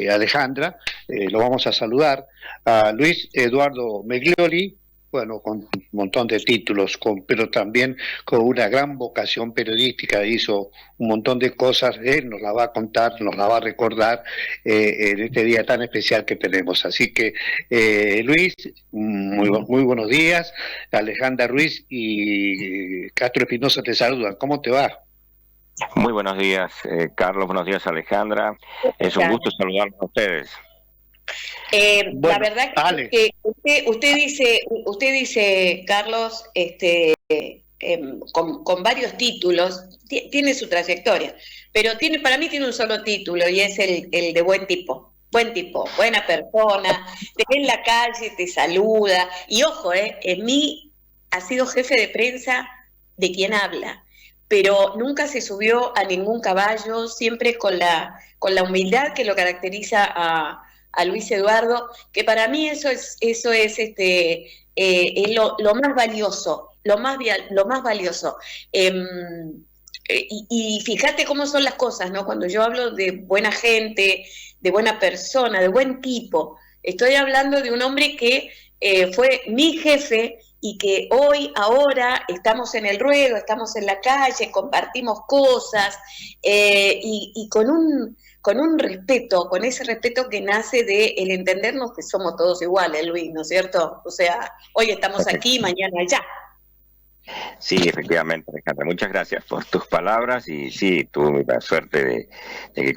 Alejandra, lo vamos a saludar. A Luis Eduardo Meglioli, bueno, con un montón de títulos, pero también con una gran vocación periodística, hizo un montón de cosas, él nos la va a contar, nos la va a recordar en este día tan especial que tenemos. Así que, Luis, muy buenos días. Alejandra Ruiz y Castro Espinosa te saludan. ¿Cómo te va? Muy buenos días, Carlos. Buenos días, Alejandra. Es un gusto saludarlos a ustedes. Bueno, la verdad Ale. que usted dice, Carlos, con varios títulos, tiene su trayectoria, pero para mí tiene un solo título y es el de buen tipo. Buen tipo, buena persona, te ve en la calle, te saluda, y ojo, en mí ha sido jefe de prensa de quien habla, pero nunca se subió a ningún caballo, siempre con la humildad que lo caracteriza a Luis Eduardo, que para mí eso es lo más valioso, lo más valioso. Y fíjate cómo son las cosas, ¿no? Cuando yo hablo de buena gente, de buena persona, de buen tipo, estoy hablando de un hombre que fue mi jefe y que hoy, ahora, estamos en el ruedo, estamos en la calle, compartimos cosas, y con un respeto, con ese respeto que nace de el entendernos que somos todos iguales, Luis, ¿no es cierto? O sea, hoy estamos aquí, mañana allá. Sí, efectivamente, Alejandra. Muchas gracias por tus palabras y sí, tuve la suerte de que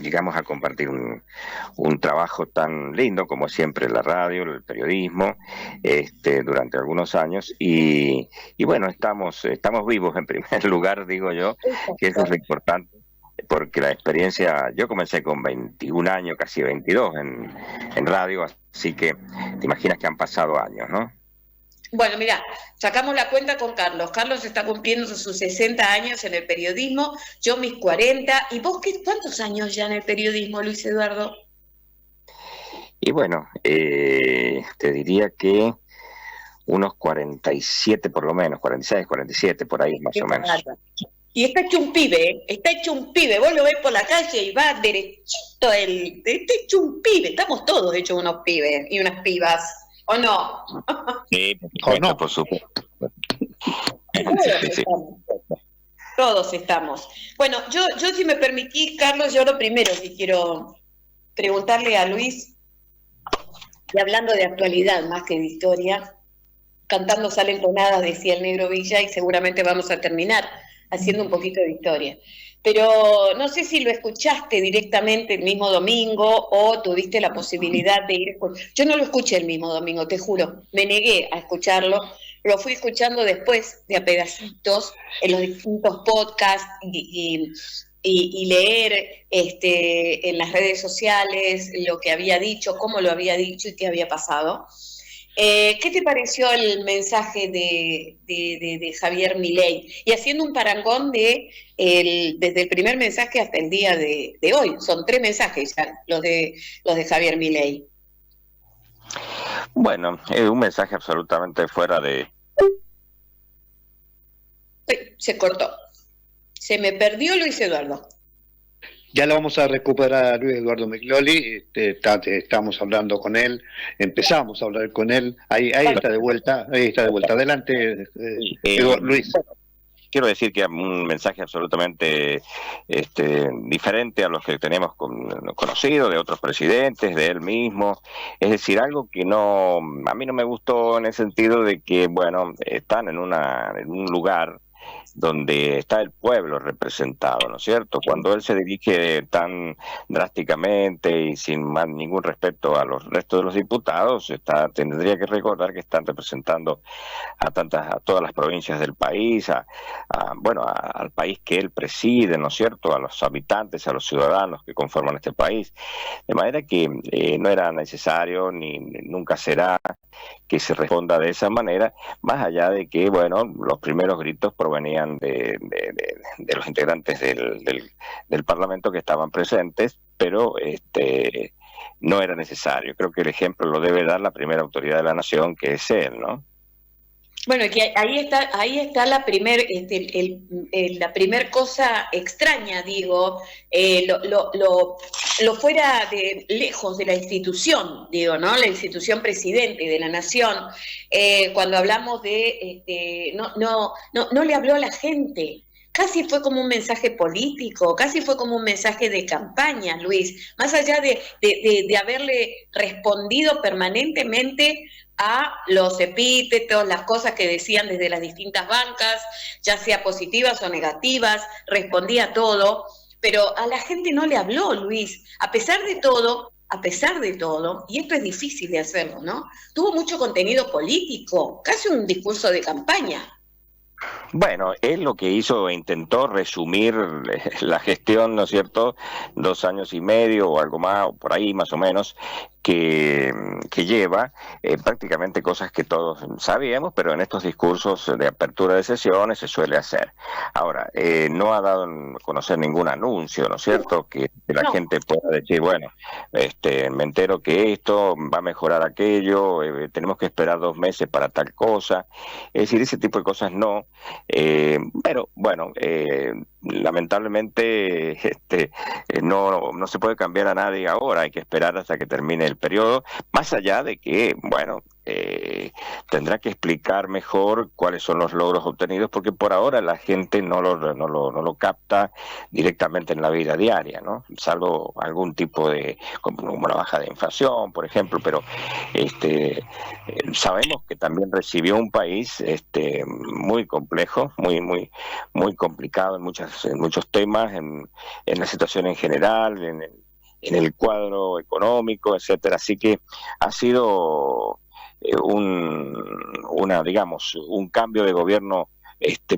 llegamos a compartir un trabajo tan lindo como siempre la radio, el periodismo, durante algunos años y bueno, estamos vivos en primer lugar, digo yo, que eso es lo importante. Porque la experiencia, yo comencé con 21 años, casi 22 en radio, así que te imaginas que han pasado años, ¿no? Bueno, mira, sacamos la cuenta con Carlos. Carlos está cumpliendo sus 60 años en el periodismo, yo mis 40. ¿Y vos cuántos años ya en el periodismo, Luis Eduardo? Y bueno, te diría que unos 47 por lo menos, 46, 47, por ahí más o menos. Y está hecho un pibe, está hecho un pibe. Vos lo ves por la calle y va derechito está hecho un pibe. Estamos todos hechos unos pibes y unas pibas, ¿o no? Sí, por supuesto, no? Por supuesto. Todos estamos. Bueno, yo si me permitís, Carlos, yo lo primero que quiero preguntarle a Luis, y hablando de actualidad más que de historia, cantando salen tonadas, decía el Negro Villa, y seguramente vamos a terminar haciendo un poquito de historia. Pero no sé si lo escuchaste directamente el mismo domingo o tuviste la posibilidad de ir. Yo no lo escuché el mismo domingo, te juro, me negué a escucharlo, lo fui escuchando después de a pedacitos en los distintos podcasts y leer en las redes sociales lo que había dicho, cómo lo había dicho y qué había pasado. ¿Qué te pareció el mensaje de Javier Milei? Y haciendo un parangón desde el primer mensaje hasta el día de hoy. Son 3 mensajes ya, los de Javier Milei. Bueno, un mensaje absolutamente fuera de... Se cortó. Se me perdió Luis Eduardo. Ya lo vamos a recuperar a Luis Eduardo Meglioli, estamos hablando con él, empezamos a hablar con él, ahí está de vuelta, adelante, Luis. Quiero decir que un mensaje absolutamente diferente a los que tenemos conocido de otros presidentes, de él mismo, es decir, algo que a mí no me gustó en el sentido de que, bueno, están en un lugar donde está el pueblo representado, ¿no es cierto? Cuando él se dirige tan drásticamente y sin más ningún respeto a los restos de los diputados, tendría que recordar que están representando a todas las provincias del país, al país que él preside, ¿no es cierto?, a los habitantes, a los ciudadanos que conforman este país. De manera que no era necesario ni nunca será que se responda de esa manera, más allá de que, bueno, los primeros gritos provenían de los integrantes del Parlamento que estaban presentes, pero no era necesario. Creo que el ejemplo lo debe dar la primera autoridad de la nación, que es él, ¿no? Bueno, que ahí está la la primer cosa extraña, digo, lo fuera de lejos de la institución, digo, ¿no? La institución presidente de la nación, cuando hablamos no le habló a la gente. Casi fue como un mensaje político, casi fue como un mensaje de campaña, Luis, más allá de haberle respondido permanentemente a los epítetos, las cosas que decían desde las distintas bancas, ya sea positivas o negativas, respondía a todo, pero a la gente no le habló, Luis, a pesar de todo, y esto es difícil de hacerlo, ¿no? Tuvo mucho contenido político, casi un discurso de campaña. Bueno, él lo que hizo, intentó resumir la gestión, ¿no es cierto?, 2 años y medio o algo más, o por ahí más o menos, que lleva prácticamente cosas que todos sabíamos, pero en estos discursos de apertura de sesiones se suele hacer. Ahora, no ha dado a conocer ningún anuncio, ¿no es cierto?, que la No, gente pueda decir, bueno, me entero que esto va a mejorar aquello, tenemos que esperar 2 meses para tal cosa. Es decir, ese tipo de cosas no. Pero bueno, lamentablemente no se puede cambiar a nadie ahora, hay que esperar hasta que termine el periodo, más allá de que, bueno, tendrá que explicar mejor cuáles son los logros obtenidos, porque por ahora la gente no lo capta directamente en la vida diaria, ¿no? Salvo algún tipo de, como la baja de inflación, por ejemplo, pero sabemos que también recibió un país muy complejo, muy complicado en muchos temas, en la situación en general, en el cuadro económico, etcétera. Así que ha sido digamos, un cambio de gobierno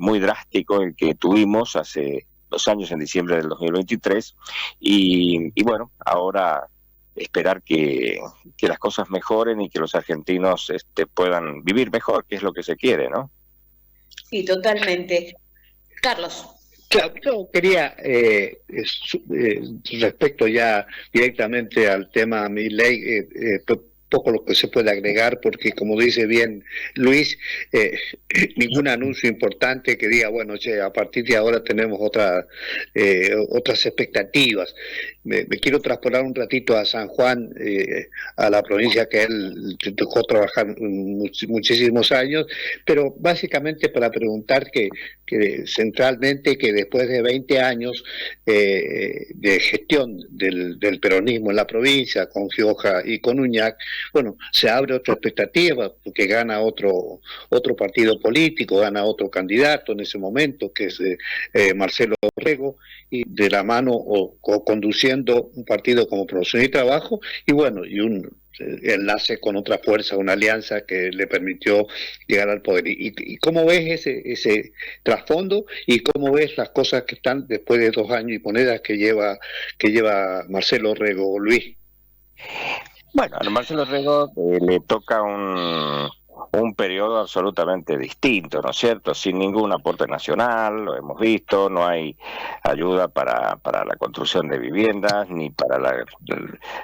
muy drástico el que tuvimos hace 2 años, en diciembre del 2023, y bueno, ahora esperar que las cosas mejoren y que los argentinos puedan vivir mejor, que es lo que se quiere, ¿no? sí, totalmente. Carlos. Claro, yo quería, respecto ya directamente al tema Milei, poco lo que se puede agregar, porque como dice bien Luis, ningún anuncio importante que diga, bueno, che, a partir de ahora tenemos otras expectativas. Me quiero traspolar un ratito a San Juan, a la provincia que él tocó trabajar muchísimos años, pero básicamente para preguntar que centralmente que después de 20 años de gestión del peronismo en la provincia, con Gioja y con Uñac, bueno, se abre otra expectativa, porque gana otro partido político, gana otro candidato en ese momento, que es Marcelo Rego, y de la mano o conduciendo un partido como Producción y Trabajo, y bueno, y un enlace con otra fuerza, una alianza que le permitió llegar al poder. ¿Y cómo ves ese trasfondo y cómo ves las cosas que están después de 2 años y monedas que lleva Marcelo Rego, Luis? Bueno, a Marcelo Rego le toca un periodo absolutamente distinto, ¿no es cierto? Sin ningún aporte nacional, lo hemos visto, no hay ayuda para la construcción de viviendas, ni para la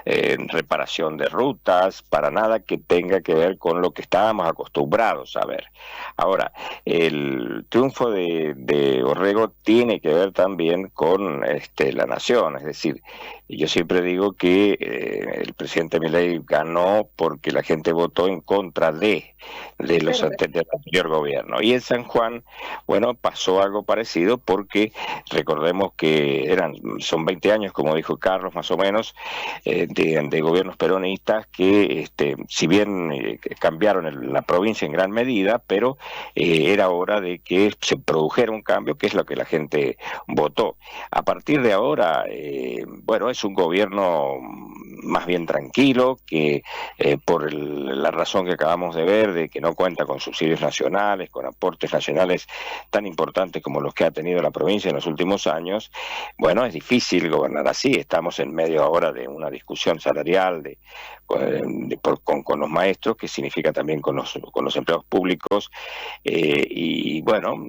reparación de rutas, para nada que tenga que ver con lo que estábamos acostumbrados a ver. Ahora, el triunfo de Orrego tiene que ver también con la nación, es decir, yo siempre digo que el presidente Milei ganó porque la gente votó en contra del anterior gobierno. Y en San Juan, bueno, pasó algo parecido porque recordemos que son 20 años, como dijo Carlos, más o menos, de gobiernos peronistas que, si bien cambiaron la provincia en gran medida, pero era hora de que se produjera un cambio, que es lo que la gente votó. A partir de ahora, bueno, es un gobierno más bien tranquilo, que por la razón que acabamos de ver, de que no cuenta con subsidios nacionales, con aportes nacionales tan importantes como los que ha tenido la provincia en los últimos años, bueno, es difícil gobernar así. Estamos en medio ahora de una discusión salarial con los maestros, que significa también con los empleados públicos, y bueno,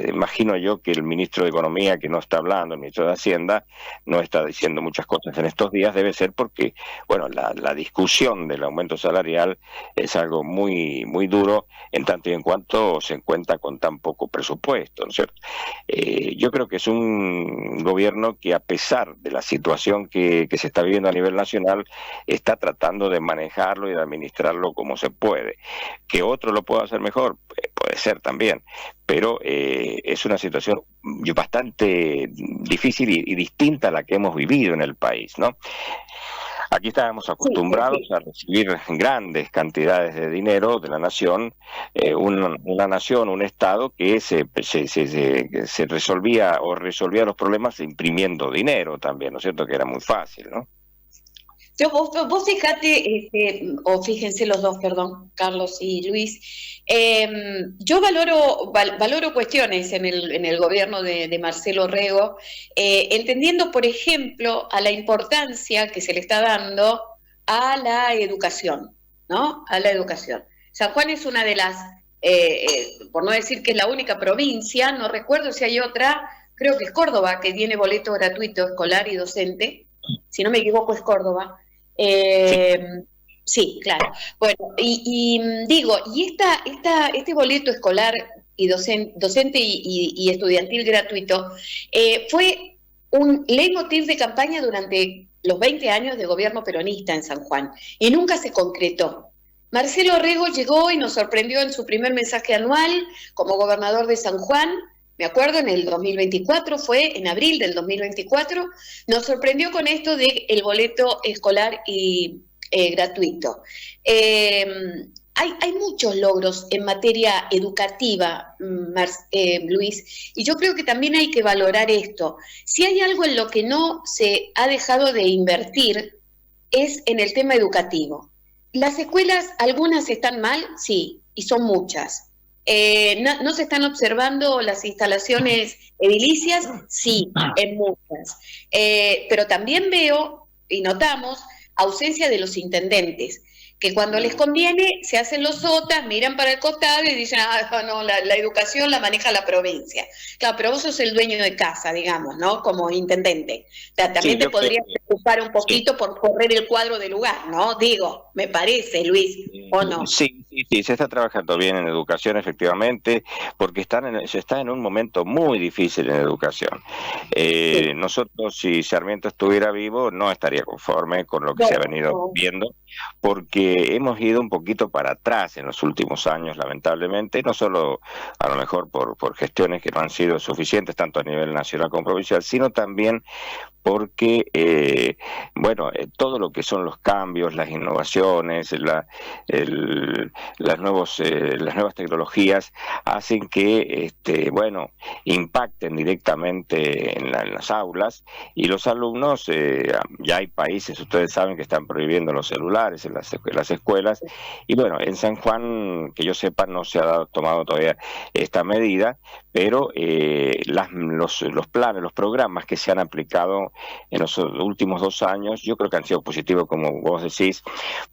imagino yo que el ministro de Economía, que no está hablando, el ministro de Hacienda, no está diciendo muchas cosas en estos días, debe ser porque porque, bueno, la discusión del aumento salarial es algo muy, muy duro en tanto y en cuanto se cuenta con tan poco presupuesto, ¿no es cierto? Yo creo que es un gobierno que, a pesar de la situación que se está viviendo a nivel nacional, está tratando de manejarlo y de administrarlo como se puede. Que otro lo pueda hacer mejor, puede ser también, pero es una situación bastante difícil y distinta a la que hemos vivido en el país, ¿no? Aquí estábamos acostumbrados a recibir grandes cantidades de dinero de la nación, una nación, un Estado que se resolvía los problemas imprimiendo dinero también, ¿no es cierto? Que era muy fácil, ¿no? Vos fíjate, o fíjense los dos, perdón, Carlos y Luis, yo valoro cuestiones en el gobierno de Marcelo Rego, entendiendo, por ejemplo, a la importancia que se le está dando a la educación, ¿no? A la educación. San Juan es una de las, por no decir que es la única provincia, no recuerdo si hay otra, creo que es Córdoba, que tiene boleto gratuito escolar y docente. Si no me equivoco, es Córdoba. Sí, claro. Bueno, digo, y este boleto escolar y docente y estudiantil gratuito fue un leitmotiv de campaña durante los 20 años de gobierno peronista en San Juan, y nunca se concretó. Marcelo Rego llegó y nos sorprendió en su primer mensaje anual como gobernador de San Juan. Me acuerdo, en el 2024, fue en abril del 2024, nos sorprendió con esto del boleto escolar y gratuito. Hay muchos logros en materia educativa, Luis, y yo creo que también hay que valorar esto. Si hay algo en lo que no se ha dejado de invertir, es en el tema educativo. Las escuelas, algunas están mal, sí, y son muchas. No se están observando las instalaciones edilicias, sí, en muchas. Pero también veo y notamos ausencia de los intendentes, que cuando les conviene se hacen los sotas, miran para el costado y dicen, no, la educación la maneja la provincia. Claro, pero vos sos el dueño de casa, digamos, ¿no? Como intendente. O sea, también te podrías preocupar un poquito por correr el cuadro del lugar, ¿no? Digo, me parece, Luis, ¿o no? Sí, se está trabajando bien en educación, efectivamente, porque se está en un momento muy difícil en educación. Nosotros, si Sarmiento estuviera vivo, no estaría conforme con lo que se ha venido viendo, porque hemos ido un poquito para atrás en los últimos años, lamentablemente, no solo a lo mejor por gestiones que no han sido suficientes, tanto a nivel nacional como provincial, sino también porque, todo lo que son los cambios, las innovaciones, las nuevas tecnologías hacen que, impacten directamente en las aulas, y los alumnos, ya hay países, ustedes saben, que están prohibiendo los celulares en las escuelas, y bueno, en San Juan, que yo sepa, no se ha tomado todavía esta medida, pero los planes, los programas que se han aplicado en los últimos 2 años, yo creo que han sido positivos, como vos decís,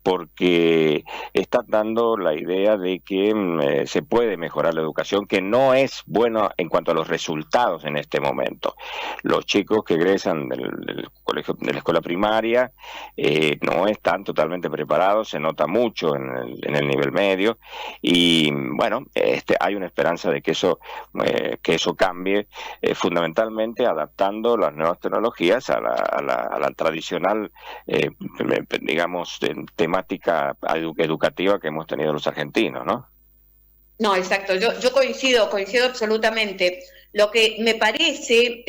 porque están dando la idea de que se puede mejorar la educación, que no es bueno en cuanto a los resultados en este momento. Los chicos que egresan del colegio, de la escuela primaria, no están totalmente preparados, se nota mucho en el nivel medio, y bueno, hay una esperanza de que eso cambie, fundamentalmente adaptando las nuevas tecnologías a la tradicional, digamos, temática educativa que hemos tenido los argentinos, ¿no? No, exacto, yo coincido absolutamente. Lo que me parece,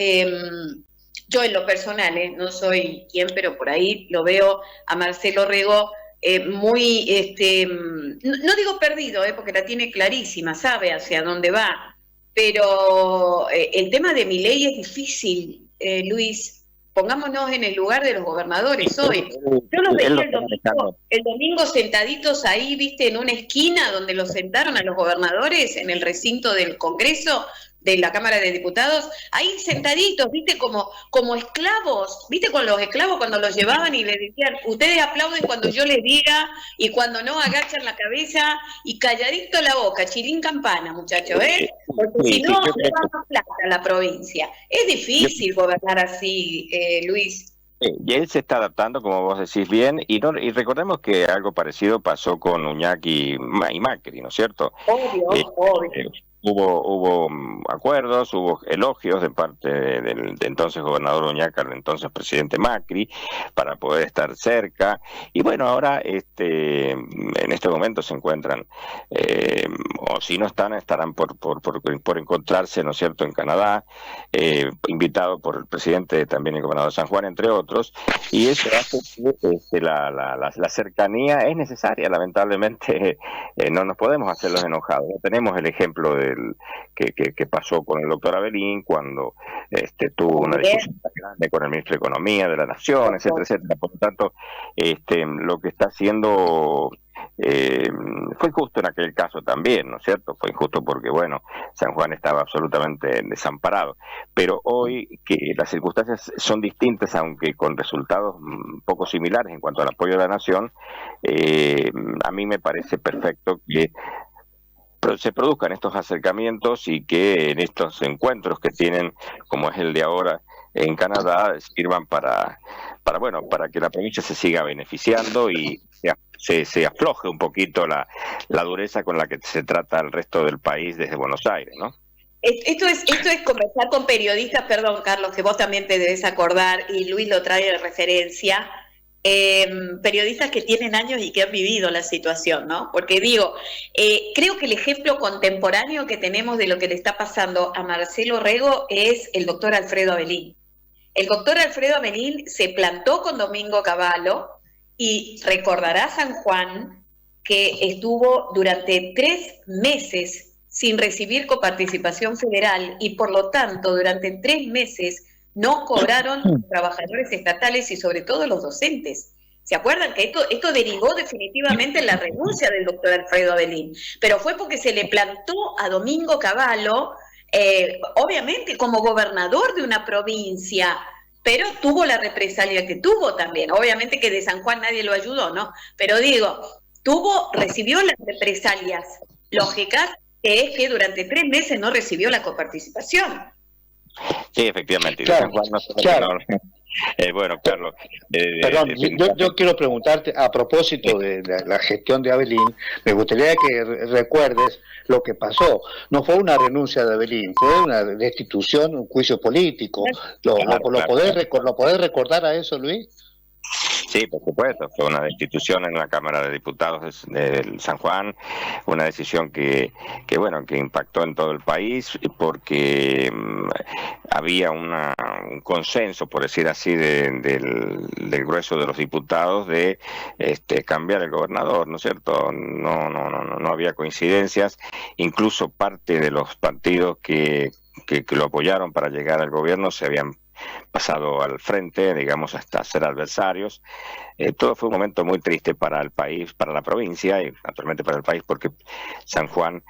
yo en lo personal, no soy quien, pero por ahí lo veo a Marcelo Rego muy, no digo perdido, porque la tiene clarísima, sabe hacia dónde va, pero el tema de Milei es difícil, Luis. Pongámonos en el lugar de los gobernadores hoy. Yo los veía el domingo sentaditos ahí, viste, en una esquina donde los sentaron a los gobernadores en el recinto del Congreso, de la Cámara de Diputados, ahí sentaditos, viste, como esclavos, viste, con los esclavos cuando los llevaban y les decían, ustedes aplauden cuando yo les diga, y cuando no agachan la cabeza, y calladito la boca, chilín campana, muchachos, porque si no, le va más plata a la provincia. Es difícil gobernar así, Luis. Y él se está adaptando, como vos decís bien, y recordemos que algo parecido pasó con Uñac y Macri, ¿no es cierto? Obvio, Eh, obvio. hubo acuerdos, hubo elogios de parte del de entonces gobernador Uñac al entonces presidente Macri para poder estar cerca. Y bueno, ahora en este momento se encuentran, o si no están, estarán por encontrarse, ¿no es cierto?, en Canadá, invitado por el presidente, también el gobernador de San Juan, entre otros, y eso hace que la cercanía es necesaria. Lamentablemente no nos podemos hacerlos enojados. No tenemos el ejemplo que pasó con el doctor Avelín cuando tuvo una discusión tan grande con el ministro de Economía de la Nación, etcétera, etcétera. Por lo tanto, lo que está haciendo fue injusto en aquel caso también, ¿no es cierto? Fue injusto porque, bueno, San Juan estaba absolutamente desamparado. Pero hoy que las circunstancias son distintas, aunque con resultados poco similares en cuanto al apoyo de la Nación, a mí me parece perfecto que se produzcan estos acercamientos y que en estos encuentros que tienen, como es el de ahora en Canadá, sirvan para que la provincia se siga beneficiando y se afloje un poquito la dureza con la que se trata al resto del país desde Buenos Aires, ¿no? Esto es conversar con periodistas, perdón, Carlos, que vos también te debes acordar, y Luis lo trae de referencia, periodistas que tienen años y que han vivido la situación, ¿no? Porque digo, creo que el ejemplo contemporáneo que tenemos de lo que le está pasando a Marcelo Rego es el doctor Alfredo Avelín. El doctor Alfredo Avelín se plantó con Domingo Cavallo y recordará San Juan que estuvo durante 3 meses sin recibir coparticipación federal y por lo tanto durante 3 meses no cobraron los trabajadores estatales y sobre todo los docentes. ¿Se acuerdan que esto derivó definitivamente en la renuncia del doctor Alfredo Avelín? Pero fue porque se le plantó a Domingo Cavallo, obviamente como gobernador de una provincia, pero tuvo la represalia que tuvo también. Obviamente que de San Juan nadie lo ayudó, ¿no? Pero digo, recibió las represalias lógicas, que es que durante 3 meses no recibió la coparticipación. Sí, efectivamente. Claro, claro. Bueno, Carlos. Perdón, yo quiero preguntarte, a propósito de la gestión de Avelín, me gustaría que recuerdes lo que pasó. No fue una renuncia de Avelín, fue una destitución, un juicio político. ¿Lo podés recordar a eso, Luis? Sí, por supuesto, fue una destitución en la Cámara de Diputados de San Juan, una decisión que impactó en todo el país porque había un consenso, por decir así, del grueso de los diputados de cambiar el gobernador, ¿no es cierto? No había coincidencias, incluso parte de los partidos que lo apoyaron para llegar al gobierno se habían pasado al frente, digamos, hasta ser adversarios. Todo fue un momento muy triste para el país, para la provincia y naturalmente para el país, porque San Juan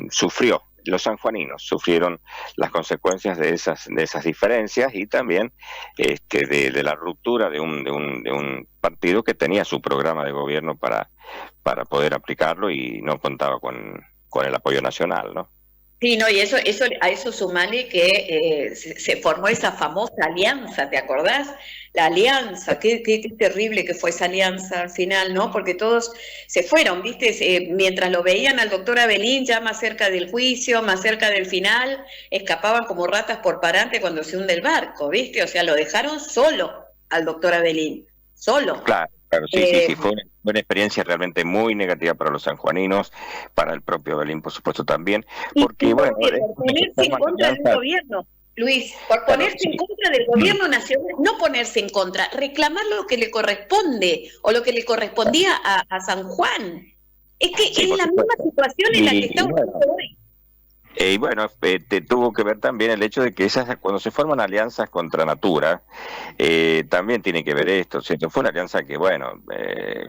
sufrió, los sanjuaninos sufrieron las consecuencias de esas diferencias y también de la ruptura de un partido que tenía su programa de gobierno para poder aplicarlo y no contaba con el apoyo nacional, ¿no? Sí, no, y a eso sumale que se formó esa famosa alianza, ¿te acordás? La alianza, qué terrible que fue esa alianza al final, ¿no? Porque todos se fueron, ¿viste? Mientras lo veían al doctor Avelín ya más cerca del juicio, más cerca del final, escapaban como ratas por parante cuando se hunde el barco, ¿viste? O sea, lo dejaron solo al doctor Avelín, solo. Claro, sí, fue una experiencia realmente muy negativa para los sanjuaninos, para el propio Avelín, por supuesto, también, porque, por ponerse en contra del gobierno, Luis, por ponerse en contra del gobierno nacional, no ponerse en contra, reclamar lo que le corresponde o lo que le correspondía a San Juan. Es que es la misma situación en la que estamos hoy. Y bueno, tuvo que ver también el hecho de que cuando se forman alianzas contra Natura, también tiene que ver esto, ¿cierto? Fue una alianza que,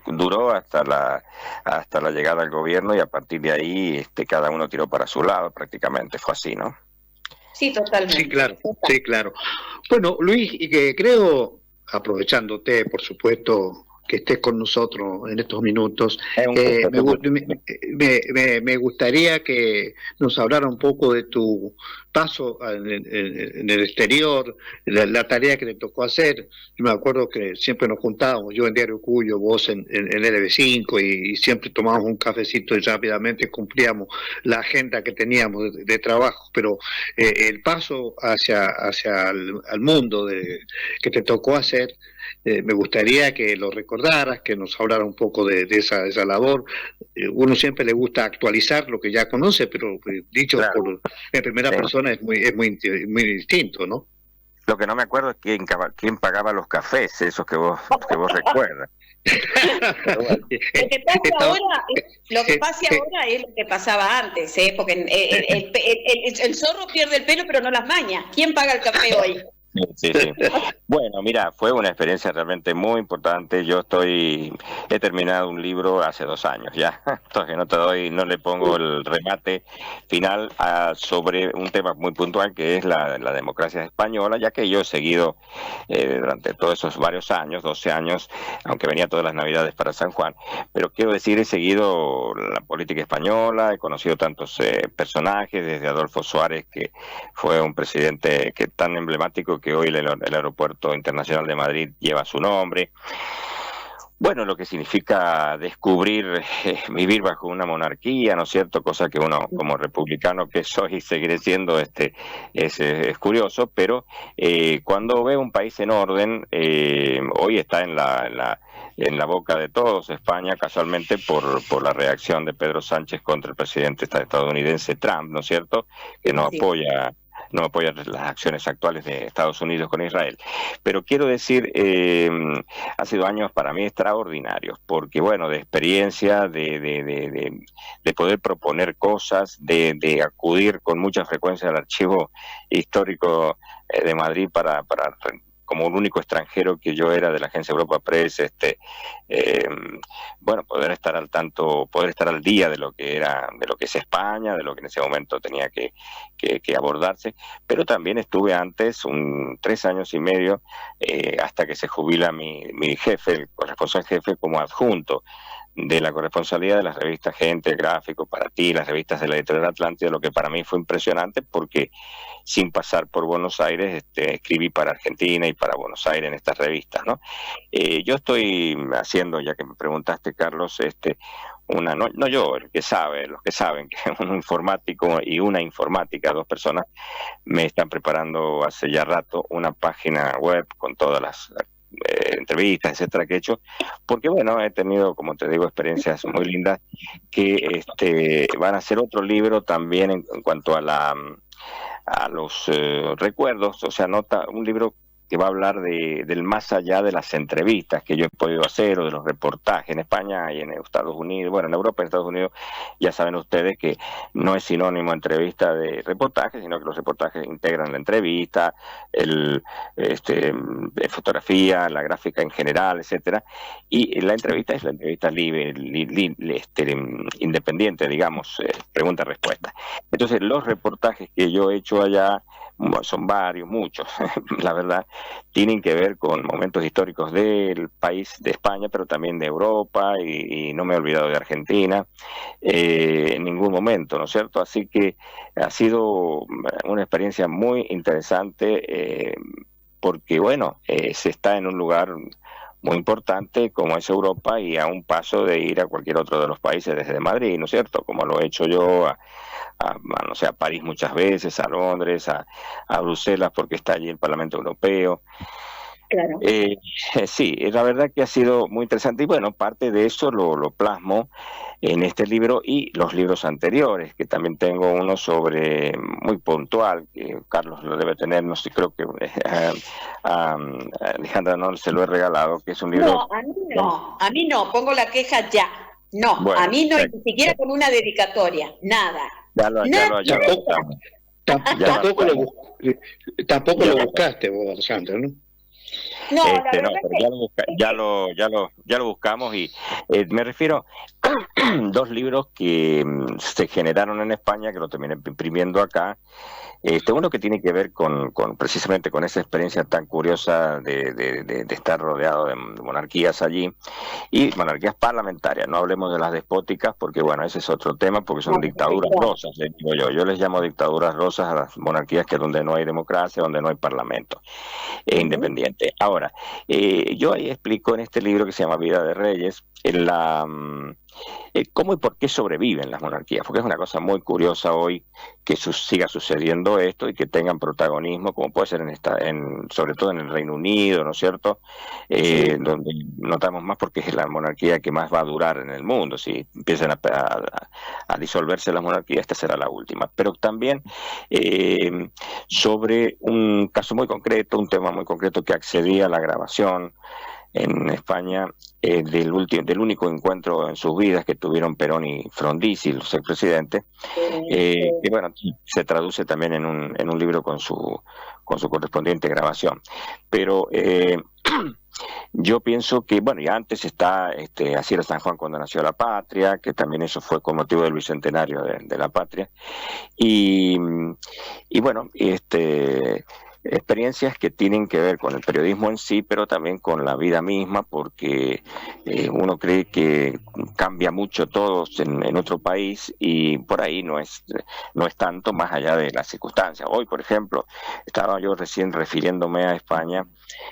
duró hasta la llegada al gobierno y a partir de ahí cada uno tiró para su lado prácticamente, fue así, ¿no? Sí, totalmente. Sí, claro. Bueno, Luis, y que creo, aprovechándote, por supuesto, que estés con nosotros en estos minutos. Me gustaría que nos hablara un poco de tu paso en el exterior, la tarea que te tocó hacer. Yo me acuerdo que siempre nos juntábamos, yo en Diario Cuyo, vos en LB5, y siempre tomábamos un cafecito y rápidamente cumplíamos la agenda que teníamos de trabajo, pero el paso hacia al mundo que te tocó hacer, me gustaría que lo recordaras, que nos hablara un poco de esa labor. Uno siempre le gusta actualizar lo que ya conoce, pero dicho en primera persona es muy distinto, ¿no? Lo que no me acuerdo es quién pagaba los cafés, esos que vos recuerdas. Lo que pasa ahora es lo que pasaba antes, porque el zorro pierde el pelo pero no las mañas. ¿Quién paga el café hoy? Sí. Bueno, mira, fue una experiencia realmente muy importante. He terminado un libro hace 2 años ya, entonces no le pongo el remate final sobre un tema muy puntual que es la democracia española, ya que yo he seguido durante todos esos varios años, 12 años, aunque venía todas las navidades para San Juan, pero quiero decir, he seguido la política española, he conocido tantos personajes, desde Adolfo Suárez, que fue un presidente tan emblemático que hoy el aeropuerto internacional de Madrid lleva su nombre. Bueno, lo que significa descubrir, vivir bajo una monarquía, ¿no es cierto? Cosa que uno, como republicano que soy y seguiré siendo, es curioso, pero cuando ve un país en orden, hoy está en la boca de todos, España, casualmente por la reacción de Pedro Sánchez contra el presidente estadounidense Trump, ¿no es cierto? Que no apoya las acciones actuales de Estados Unidos con Israel. Pero quiero decir, ha sido años para mí extraordinarios, porque bueno, de experiencia, de poder proponer cosas, de acudir con mucha frecuencia al archivo histórico de Madrid para como el único extranjero que yo era de la agencia Europa Press, bueno, poder estar al día de lo que es España, de lo que en ese momento tenía que abordarse, pero también estuve antes 3 años y medio, hasta que se jubila mi jefe, el corresponsal jefe, como adjunto de la corresponsalía de las revistas Gente, Gráfico, Para Ti, las revistas de la Editorial Atlántida, lo que para mí fue impresionante porque sin pasar por Buenos Aires escribí para Argentina y para Buenos Aires en estas revistas, ¿no? Yo estoy haciendo, ya que me preguntaste, Carlos, no yo, los que saben que un informático y una informática, 2 personas, me están preparando hace ya rato una página web con todas las entrevistas, etcétera, que he hecho, porque bueno, he tenido, como te digo, experiencias muy lindas que van a ser otro libro también en cuanto a los recuerdos, o sea, un libro que va a hablar del más allá de las entrevistas que yo he podido hacer o de los reportajes en España y en Estados Unidos, bueno, en Europa y en Estados Unidos ya saben ustedes que no es sinónimo entrevista de reportaje, sino que los reportajes integran la entrevista, fotografía, la gráfica en general, etcétera, y la entrevista es la entrevista libre, independiente, digamos, pregunta-respuesta. Entonces, los reportajes que yo he hecho allá son varios, muchos, la verdad, tienen que ver con momentos históricos del país, de España, pero también de Europa, y no me he olvidado de Argentina en ningún momento, ¿no es cierto? Así que ha sido una experiencia muy interesante porque, bueno, se está en un lugar muy importante como es Europa y a un paso de ir a cualquier otro de los países desde Madrid, ¿no es cierto? Como lo he hecho yo no sé, a París muchas veces, a Londres, a Bruselas, porque está allí el Parlamento Europeo. Claro. Sí, la verdad que ha sido muy interesante y bueno, parte de eso lo plasmo en este libro y los libros anteriores, que también tengo uno sobre, muy puntual, que Carlos lo debe tener, no sé, creo que a Alejandra no se lo he regalado, que es un libro... No, a mí no, pongo la queja ya. No, bueno, a mí no, ni siquiera con una dedicatoria, nada. Tampoco lo buscaste vos, Alejandra, ¿no? No, la verdad No, pero ya lo buscamos y me refiero a dos libros que se generaron en España, que lo terminé imprimiendo acá. Uno que tiene que ver con precisamente con esa experiencia tan curiosa de estar rodeado de monarquías allí, y monarquías parlamentarias. No hablemos de las despóticas, porque bueno, ese es otro tema, porque son dictaduras rosas, les digo yo. Yo les llamo dictaduras rosas a las monarquías que donde no hay democracia, donde no hay parlamento independiente. Ahora, yo ahí explico en este libro que se llama Vida de Reyes, cómo y por qué sobreviven las monarquías, porque es una cosa muy curiosa hoy que siga sucediendo esto y que tengan protagonismo, como puede ser sobre todo en el Reino Unido, ¿no es cierto? Donde notamos más porque es la monarquía que más va a durar en el mundo. Si empiezan a disolverse las monarquías, esta será la última. Pero también sobre un caso muy concreto, un tema muy concreto que accedí a la grabación en España del único encuentro en sus vidas que tuvieron Perón y Frondizi, los expresidentes, que bueno, se traduce también en un libro con su correspondiente grabación. Pero yo pienso que, bueno, y antes está Así era San Juan cuando nació la patria, que también eso fue con motivo del bicentenario de la patria, y bueno, experiencias que tienen que ver con el periodismo en sí, pero también con la vida misma, porque uno cree que cambia mucho todo en otro país y por ahí no es tanto, más allá de las circunstancias. Hoy, por ejemplo, estaba yo recién refiriéndome a España,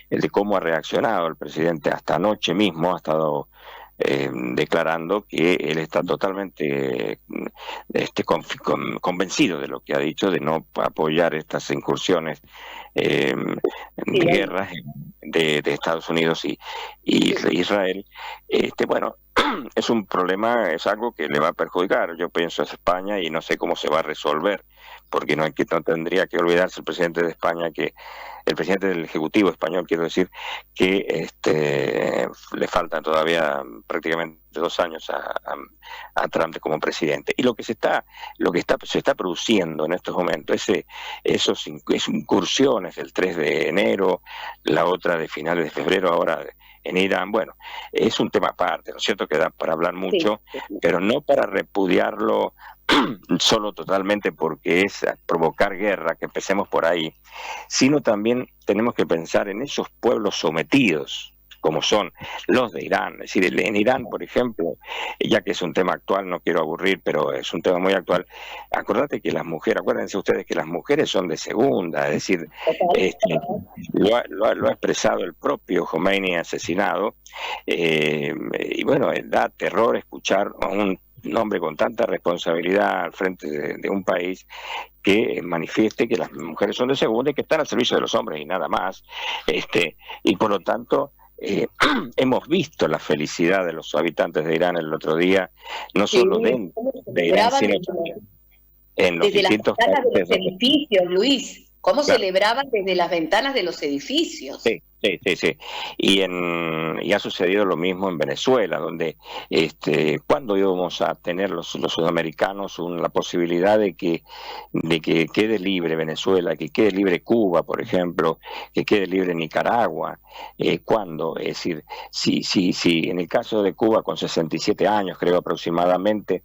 de cómo ha reaccionado el presidente. Hasta anoche mismo ha estado declarando que él está totalmente convencido de lo que ha dicho, de no apoyar estas incursiones de guerras de Estados Unidos y Israel. Bueno, es un problema, es algo que le va a perjudicar, yo pienso, a España, y no sé cómo se va a resolver, porque no tendría que olvidarse el presidente de España, que el presidente del Ejecutivo español, quiero decir, que le faltan todavía prácticamente 2 años a Trump como presidente. Y lo que se está produciendo en estos momentos, esas incursiones del 3 de enero, la otra de finales de febrero, ahora en Irán, bueno, es un tema aparte, ¿no es cierto?, que da para hablar mucho, pero no para repudiarlo solo totalmente porque es provocar guerra, que empecemos por ahí, sino también tenemos que pensar en esos pueblos sometidos, como son los de Irán. Es decir, en Irán, por ejemplo, ya que es un tema actual, no quiero aburrir, pero es un tema muy actual, acuérdense ustedes que las mujeres son de segunda, es decir, lo ha expresado el propio Khomeini asesinado, y bueno, da terror escuchar a un hombre con tanta responsabilidad al frente de un país que manifieste que las mujeres son de segunda y que están al servicio de los hombres y nada más, y por lo tanto hemos visto la felicidad de los habitantes de Irán el otro día, no solo dentro de Irán, sino también en los distintos países. De los edificios, Luis, ¿cómo celebraban desde las ventanas de los edificios? Sí. Y ha sucedido lo mismo en Venezuela, donde ¿cuándo íbamos a tener los sudamericanos la posibilidad de que quede libre Venezuela, que quede libre Cuba, por ejemplo, que quede libre Nicaragua? ¿Cuándo? Es decir, si en el caso de Cuba, con 67 años, creo aproximadamente,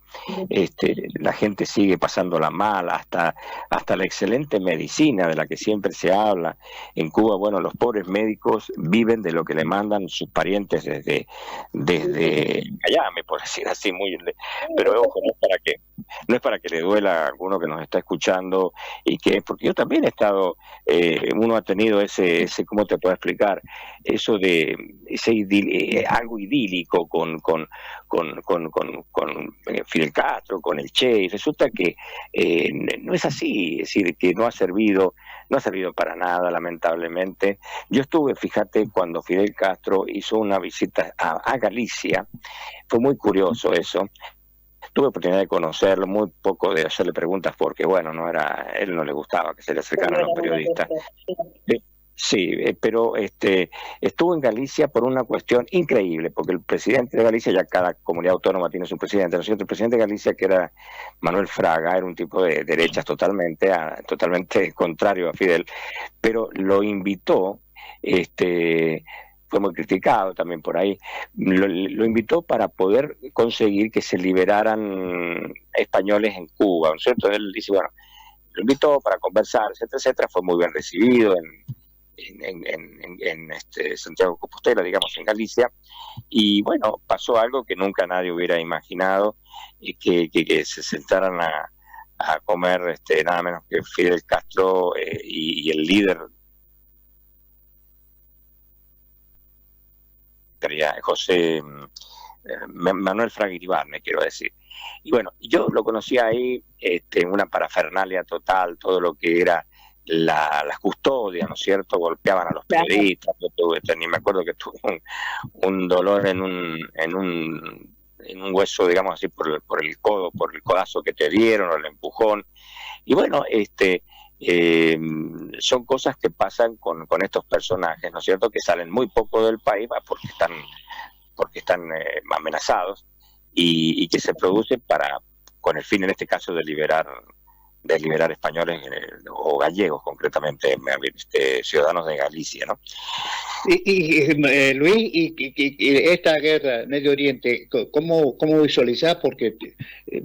la gente sigue pasándola mal, hasta la excelente medicina de la que siempre se habla. En Cuba, bueno, los pobres médicos viven de lo que le mandan sus parientes desde Miami, por decir así, pero ojo, no es para que le duela a alguno que nos está escuchando, porque yo también he estado, uno ha tenido ¿cómo te puedo explicar? Eso de algo idílico con Fidel Castro, con el Che, y resulta que no es así, es decir, que no ha servido para nada, lamentablemente. Yo estuve, fíjate, cuando Fidel Castro hizo una visita a Galicia, fue muy curioso eso. Tuve oportunidad de conocerlo, muy poco de hacerle preguntas porque, bueno, él no le gustaba que se le acercaran los periodistas. Sí, pero estuvo en Galicia por una cuestión increíble, porque el presidente de Galicia, ya cada comunidad autónoma tiene su presidente, ¿no es cierto? El presidente de Galicia, que era Manuel Fraga, era un tipo de derechas totalmente contrario a Fidel, pero lo invitó fue muy criticado también por ahí, lo invitó para poder conseguir que se liberaran españoles en Cuba, ¿no es cierto? Él dice, bueno, lo invitó para conversar, etcétera, etcétera, fue muy bien recibido en Santiago de Compostela, digamos, en Galicia, y bueno, pasó algo que nunca nadie hubiera imaginado, que se sentaran a comer nada menos que Fidel Castro y el líder José Manuel Fraga Iribarne, quiero decir. Y bueno, yo lo conocí ahí en una parafernalia total, todo lo que era las custodias, ¿no es cierto? Golpeaban a los periodistas. Yo ni me acuerdo que tuve un dolor en un hueso, digamos así, por el codo, por el codazo que te dieron, o el empujón. Y bueno, son cosas que pasan con estos personajes, ¿no es cierto?, que salen muy poco del país porque están amenazados y que se producen con el fin, en este caso, de liberar españoles o gallegos, concretamente, ciudadanos de Galicia, ¿no? Luis, y esta guerra en Medio Oriente, ¿cómo visualizás? Porque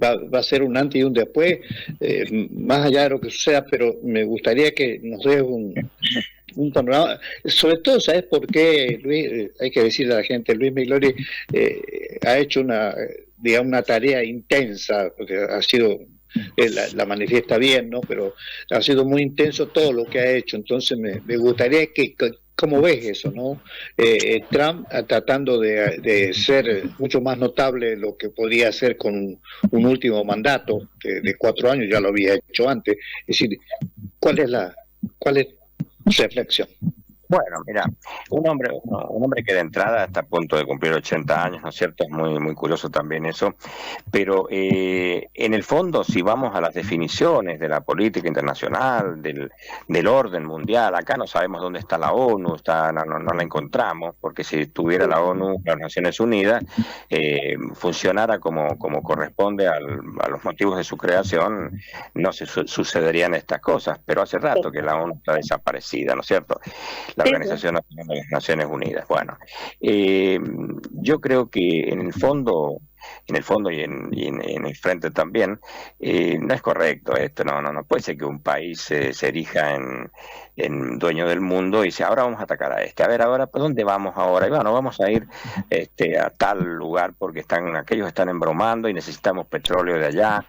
va a ser un antes y un después, más allá de lo que suceda, pero me gustaría que nos des un panorama. Sobre todo, ¿sabes por qué, Luis? Hay que decirle a la gente, Luis Migliori ha hecho una tarea intensa, porque ha sido... la manifiesta bien, ¿no? Pero ha sido muy intenso todo lo que ha hecho. Entonces me gustaría ¿cómo ves eso, no? Trump tratando de ser mucho más notable de lo que podría hacer con un último mandato de 4 años, ya lo había hecho antes. Es decir, ¿cuál es su reflexión? Bueno, mira, un hombre que de entrada está a punto de cumplir 80 años, ¿no es cierto? Es muy, muy curioso también eso. Pero en el fondo, si vamos a las definiciones de la política internacional, del orden mundial, acá no sabemos dónde está la ONU, no la encontramos, porque si estuviera la ONU, las Naciones Unidas, funcionara como corresponde a los motivos de su creación, no se sucederían estas cosas. Pero hace rato que la ONU está desaparecida, ¿no es cierto? La Organización Nacional de las Naciones Unidas. Bueno, yo creo que en el fondo y en el frente también, no es correcto esto, no puede ser que un país se erija en dueño del mundo y dice, ahora vamos a atacar a a ver, ahora, ¿por dónde vamos ahora? Y bueno, vamos a ir a tal lugar porque aquellos están embromando y necesitamos petróleo de allá.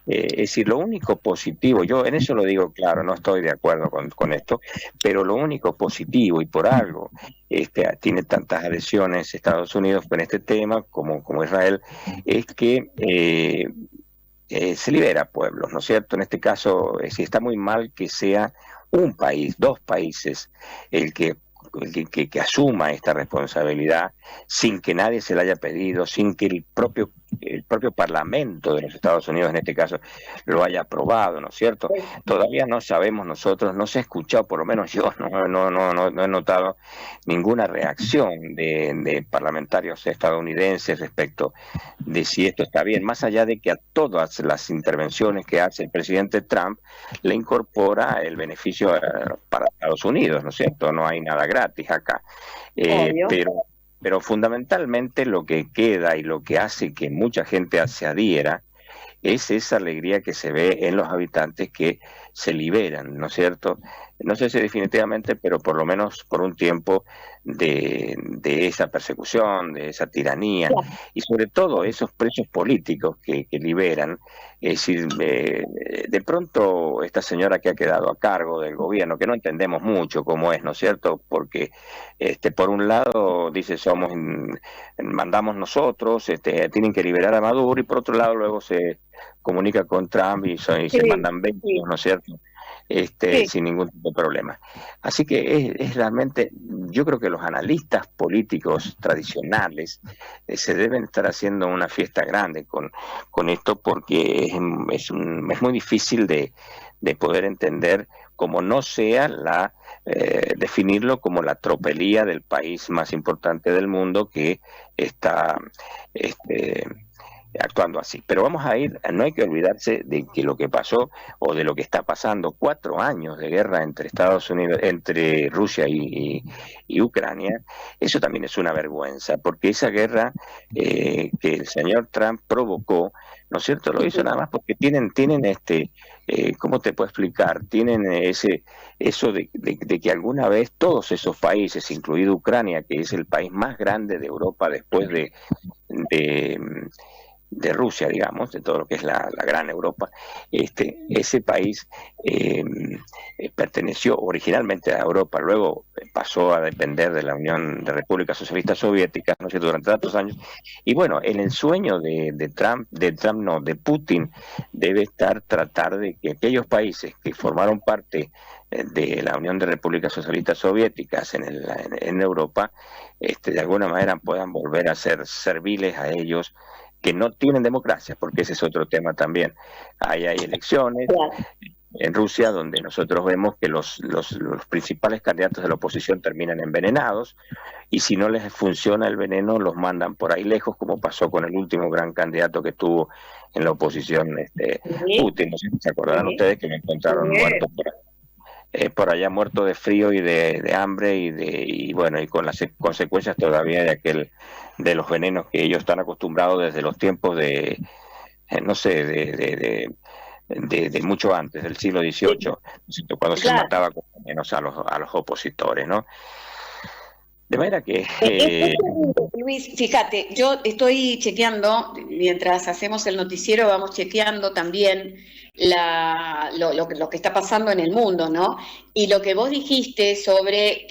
Es decir, lo único positivo, yo en eso lo digo claro, no estoy de acuerdo con esto, pero lo único positivo, y por algo tiene tantas adhesiones Estados Unidos con este tema como Israel, es que se libera pueblos, ¿no es cierto? En este caso, si está muy mal que sea un país, 2 países, el que asuma esta responsabilidad sin que nadie se la haya pedido, sin que el propio Parlamento de los Estados Unidos, en este caso, lo haya aprobado, ¿no es cierto? Todavía no sabemos nosotros, no se ha escuchado, por lo menos yo no he notado ninguna reacción de parlamentarios estadounidenses respecto de si esto está bien, más allá de que a todas las intervenciones que hace el presidente Trump le incorpora el beneficio para Estados Unidos, ¿no es cierto? No hay nada gratis acá. Pero fundamentalmente lo que queda y lo que hace que mucha gente se adhiera es esa alegría que se ve en los habitantes que se liberan, ¿no es cierto? No sé si definitivamente, pero por lo menos por un tiempo de esa persecución, de esa tiranía, y sobre todo esos presos políticos que liberan. Es decir, de pronto esta señora que ha quedado a cargo del gobierno, que no entendemos mucho cómo es, ¿no es cierto? Porque por un lado dice mandamos nosotros, tienen que liberar a Maduro, y por otro lado luego se comunica con Trump y se mandan 20, ¿no es cierto? Sin ningún tipo de problema. Así que es realmente, yo creo que los analistas políticos tradicionales se deben estar haciendo una fiesta grande con esto, porque es muy difícil de poder entender, como no sea definirlo como la tropelía del país más importante del mundo, que está actuando así. Pero vamos a ir, no hay que olvidarse de que lo que pasó o de lo que está pasando, 4 años de guerra entre Estados Unidos, entre Rusia y Ucrania, eso también es una vergüenza, porque esa guerra que el señor Trump provocó, ¿no es cierto? Lo hizo nada más porque tienen ¿cómo te puedo explicar? Tienen eso de que alguna vez todos esos países, incluido Ucrania, que es el país más grande de Europa después de, de Rusia, digamos, de todo lo que es la gran Europa, ese país perteneció originalmente a Europa, luego pasó a depender de la Unión de Repúblicas Socialistas Soviéticas, ¿no es cierto?, durante tantos años, y bueno, en el sueño de Putin, debe estar tratar de que aquellos países que formaron parte de la Unión de Repúblicas Socialistas Soviéticas en Europa, de alguna manera puedan volver a ser serviles a ellos, que no tienen democracia, porque ese es otro tema también. Hay elecciones en Rusia donde nosotros vemos que los principales candidatos de la oposición terminan envenenados, y si no les funciona el veneno los mandan por ahí lejos, como pasó con el último gran candidato que tuvo en la oposición, Putin. No sé si se acordarán ustedes que me encontraron muerto por allá, muerto de frío y de hambre y bueno, y con las consecuencias todavía de los venenos que ellos están acostumbrados desde los tiempos no sé, de mucho antes, del siglo XVIII, cuando se mataba con venenos a los opositores, ¿no? De manera que... Luis, fíjate, yo estoy chequeando, mientras hacemos el noticiero, vamos chequeando también lo que está pasando en el mundo, ¿no? Y lo que vos dijiste sobre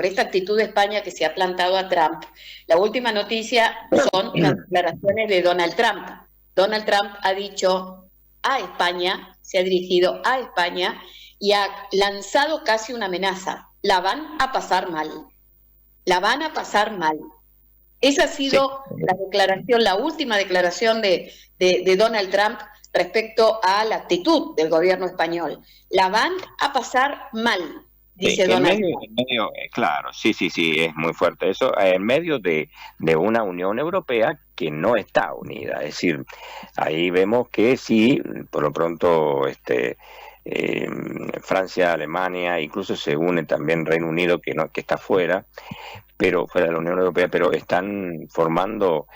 esta actitud de España que se ha plantado a Trump, la última noticia son las declaraciones de Donald Trump. Donald Trump ha dicho a España, se ha dirigido a España y ha lanzado casi una amenaza. La van a pasar mal. La van a pasar mal. Esa ha sido la última declaración de Donald Trump respecto a la actitud del gobierno español. La van a pasar mal, dice Donald Trump. Claro, sí, es muy fuerte eso, en medio de una Unión Europea que no está unida. Es decir, ahí vemos que sí, por lo pronto, Francia, Alemania, incluso se une también Reino Unido, que está fuera de la Unión Europea, pero están formando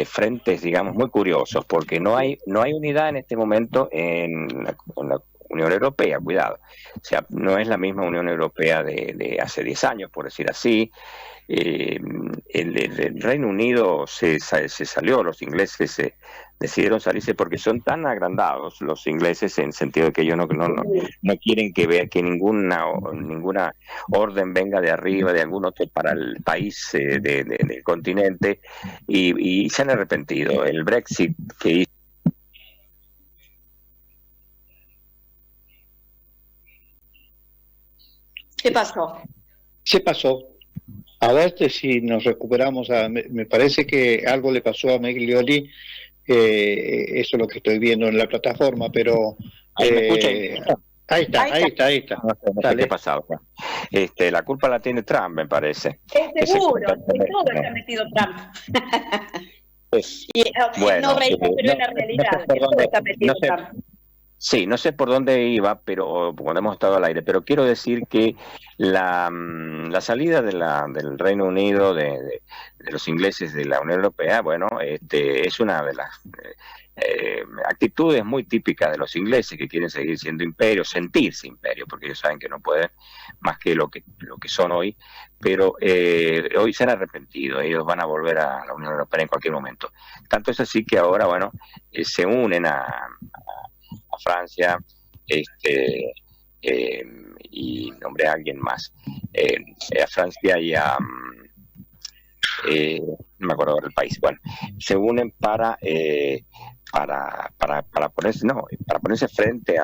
frentes, digamos, muy curiosos, porque no hay unidad en este momento en la Unión Europea, cuidado. O sea, no es la misma Unión Europea de hace 10 años, por decir así. El Reino Unido se salió, los ingleses decidieron salirse porque son tan agrandados los ingleses, en sentido de que ellos no quieren que ninguna orden venga de arriba, de algún otro, para el país del continente, y se han arrepentido. El Brexit que hizo... ¿Qué pasó? Se pasó. A ver si nos recuperamos. Me parece que algo le pasó a Meglioli, eso es lo que estoy viendo en la plataforma, pero... Ahí está. No sé qué ha pasado. La culpa la tiene Trump, me parece. Es seguro, todo está metido Trump. Bueno, no reír, pero es la realidad. Todo está metido Trump. Sí, no sé por dónde iba, pero cuando hemos estado al aire, pero quiero decir que la salida del Reino Unido, de los ingleses de la Unión Europea, bueno, es una de las actitudes muy típicas de los ingleses, que quieren seguir siendo imperio, sentirse imperio, porque ellos saben que no pueden más que lo que son hoy, pero hoy se han arrepentido, ellos van a volver a la Unión Europea en cualquier momento. Tanto es así que ahora, bueno, se unen a Francia, y nombré a alguien más, a Francia y a no me acuerdo del país. Bueno, se unen para ponerse frente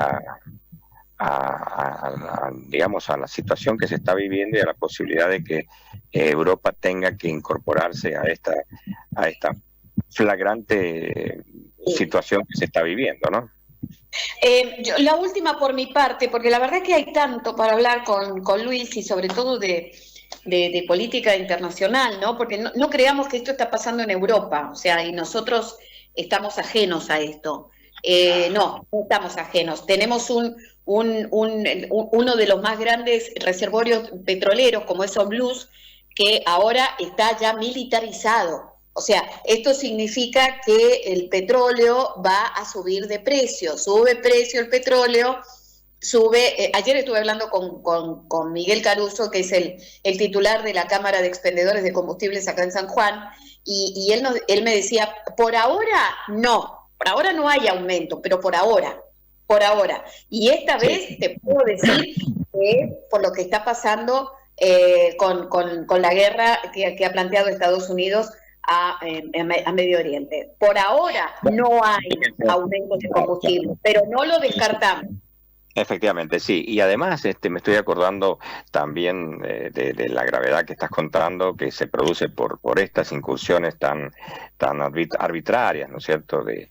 digamos, a la situación que se está viviendo y a la posibilidad de que Europa tenga que incorporarse a esta flagrante situación que se está viviendo, ¿no? La última por mi parte, porque la verdad es que hay tanto para hablar con Luis, y sobre todo de de política internacional, ¿no? Porque no creamos que esto está pasando en Europa, o sea, y nosotros estamos ajenos a esto. No estamos ajenos. Tenemos uno de los más grandes reservorios petroleros, como es Oblus, que ahora está ya militarizado. O sea, esto significa que el petróleo va a subir de precio. Sube precio el petróleo, sube. Ayer estuve hablando con Miguel Caruso, que es el titular de la Cámara de Expendedores de Combustibles acá en San Juan, y él me decía, por ahora no hay aumento, pero por ahora. Y esta vez te puedo decir que por lo que está pasando con la guerra que ha planteado Estados Unidos a Medio Oriente. Por ahora no hay aumento de combustible, pero no lo descartamos. Efectivamente, sí. Y además me estoy acordando también de la gravedad que estás contando, que se produce por estas incursiones tan arbitrarias, ¿no es cierto?, de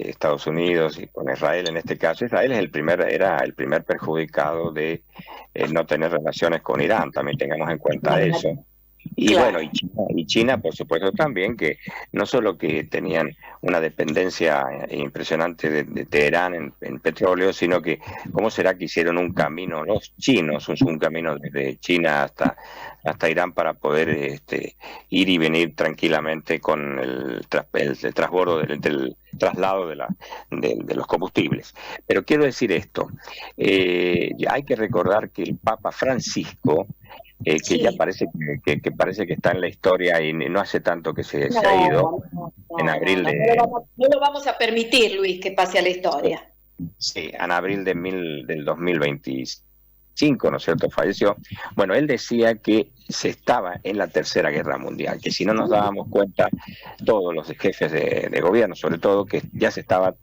Estados Unidos y con Israel en este caso. Israel era el primer perjudicado de no tener relaciones con Irán, también tengamos en cuenta eso. Y claro. Bueno, y China, por supuesto, también, que no solo que tenían una dependencia impresionante de Teherán en petróleo, sino que cómo será que hicieron un camino, los chinos, un camino desde China hasta Irán para poder ir y venir tranquilamente con el transbordo del traslado de los combustibles. Pero quiero decir esto, hay que recordar que el Papa Francisco, que sí, ya parece que está en la historia y no hace tanto que se ha ido, en abril no lo vamos a permitir, Luis, que pase a la historia. Sí, en abril del 2025, ¿no es cierto?, falleció. Bueno, él decía que se estaba en la Tercera Guerra Mundial, que si no nos dábamos cuenta, todos los jefes de gobierno, sobre todo, que ya se estaba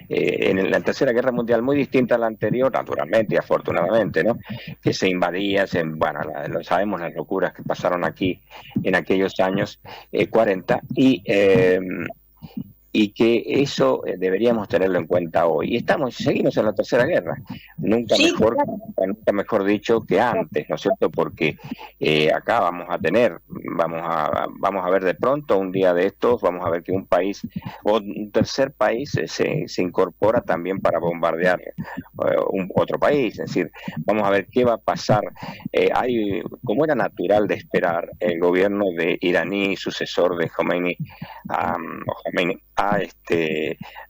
en la Tercera Guerra Mundial, muy distinta a la anterior, naturalmente y afortunadamente, ¿no?, que se invadía, sabemos las locuras que pasaron aquí en aquellos años 40, y que eso deberíamos tenerlo en cuenta hoy. Y seguimos en la Tercera Guerra, nunca mejor dicho que antes, ¿no es cierto? Porque acá vamos a ver de pronto un día de estos, vamos a ver que un país o un tercer país se incorpora también para bombardear otro país. Es decir, vamos a ver qué va a pasar. Como era natural de esperar, el gobierno de iraní, sucesor de Khomeini, ha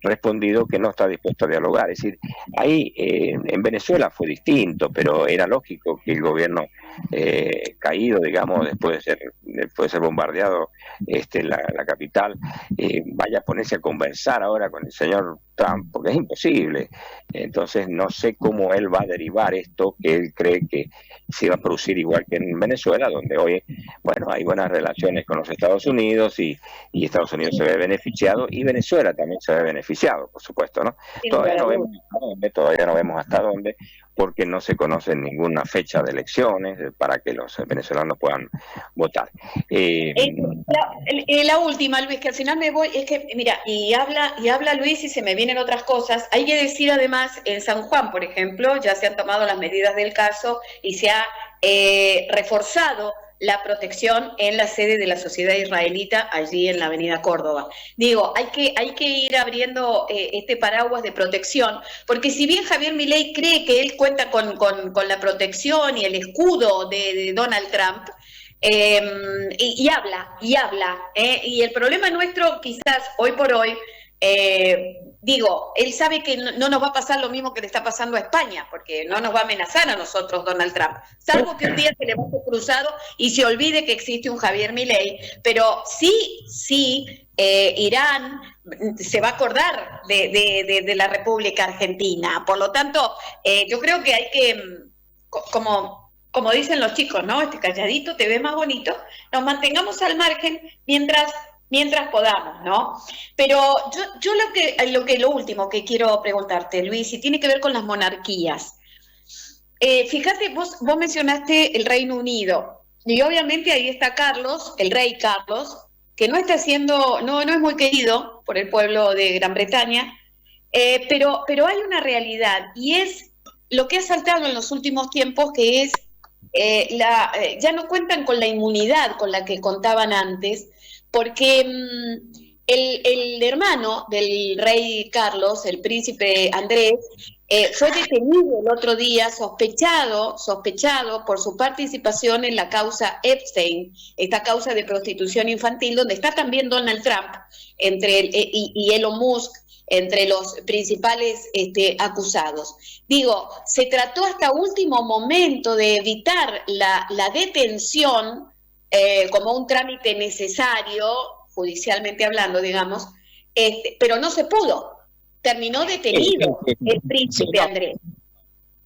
respondido que no está dispuesto a dialogar. Es decir, ahí en Venezuela fue distinto, pero era lógico que el gobierno caído, digamos, después de ser bombardeado la capital, vaya a ponerse a conversar ahora con el señor Trump, porque es imposible. Entonces no sé cómo él va a derivar esto, que él cree que se va a producir igual que en Venezuela, donde hoy, bueno, hay buenas relaciones con los Estados Unidos y Estados Unidos se ve beneficiado y Venezuela también se ve beneficiado, por supuesto, ¿no? Todavía no vemos hasta dónde, porque no se conoce ninguna fecha de elecciones para que los venezolanos puedan votar. La última, Luis, que al final me voy, es que, mira, y habla Luis y se me vienen otras cosas. Hay que decir además, en San Juan, por ejemplo, ya se han tomado las medidas del caso y se ha reforzado la protección en la sede de la Sociedad Israelita, allí en la Avenida Córdoba. Digo, hay que ir abriendo este paraguas de protección, porque si bien Javier Milei cree que él cuenta con la protección y el escudo de Donald Trump, y habla, y el problema nuestro quizás hoy por hoy, él sabe que no nos va a pasar lo mismo que le está pasando a España, porque no nos va a amenazar a nosotros Donald Trump, salvo que un día se le vaya cruzado y se olvide que existe un Javier Milei, pero sí, Irán se va a acordar de la República Argentina. Por lo tanto, yo creo que hay que, como dicen los chicos, ¿no? Calladito te ves más bonito, nos mantengamos al margen mientras podamos, ¿no? Pero yo lo último que quiero preguntarte, Luis, y tiene que ver con las monarquías. Fíjate, vos mencionaste el Reino Unido, y obviamente ahí está Carlos, el rey Carlos, que no es muy querido por el pueblo de Gran Bretaña, pero hay una realidad, y es lo que ha saltado en los últimos tiempos, que es ya no cuentan con la inmunidad con la que contaban antes, porque el hermano del rey Carlos, el príncipe Andrés, fue detenido el otro día, sospechado por su participación en la causa Epstein, esta causa de prostitución infantil, donde está también Donald Trump y Elon Musk entre los principales acusados. Digo, se trató hasta último momento de evitar la detención como un trámite necesario, judicialmente hablando, digamos, pero no se pudo. Terminó detenido el príncipe Andrés.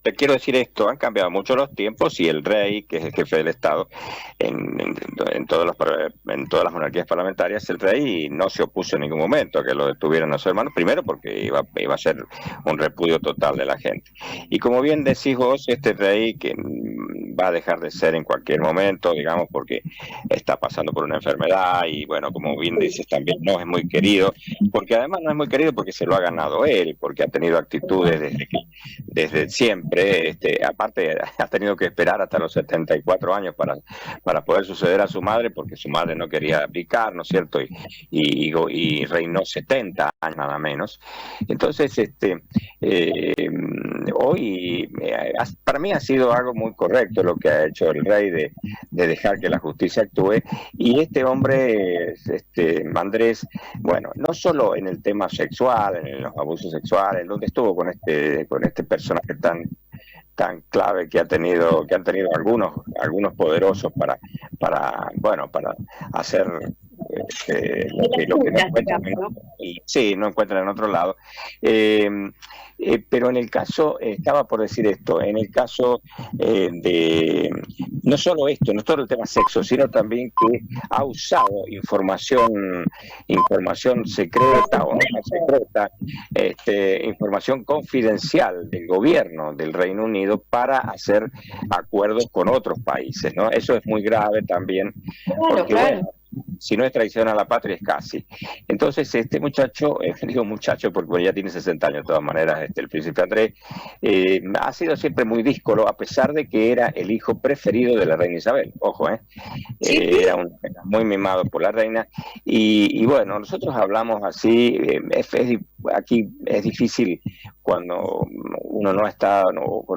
Te quiero decir esto, han cambiado mucho los tiempos y el rey, que es el jefe del Estado, en todas las monarquías parlamentarias, el rey no se opuso en ningún momento a que lo detuvieran a su hermano, primero porque iba a ser un repudio total de la gente. Y como bien decís vos, este rey que va a dejar de ser en cualquier momento, digamos, porque está pasando por una enfermedad y bueno, como bien dices también, no es muy querido, porque además no es muy querido porque se lo ha ganado él, porque ha tenido actitudes desde siempre. Aparte ha tenido que esperar hasta los 74 años para poder suceder a su madre, porque su madre no quería abdicar, ¿no es cierto? Y reinó 70 años nada menos. Entonces, hoy para mí ha sido algo muy correcto lo que ha hecho el rey de dejar que la justicia actúe, y este hombre, Andrés, bueno, no solo en el tema sexual, en los abusos sexuales, donde estuvo con este personaje tan clave que han tenido algunos poderosos para hacer lo que no encuentran no encuentran en otro lado. Pero en el caso, estaba por decir esto, en el caso de no solo esto, no solo el tema sexo, sino también que ha usado información secreta o no secreta, información confidencial del gobierno del Reino Unido para hacer acuerdos con otros países, ¿no? Eso es muy grave también, porque bueno, si no es traición a la patria es casi. Entonces este muchacho, digo muchacho porque bueno, ya tiene 60 años de todas maneras, el príncipe Andrés, ha sido siempre muy díscolo, a pesar de que era el hijo preferido de la reina Isabel, ojo, era muy mimado por la reina, y bueno, nosotros hablamos así, aquí es difícil cuando uno no está,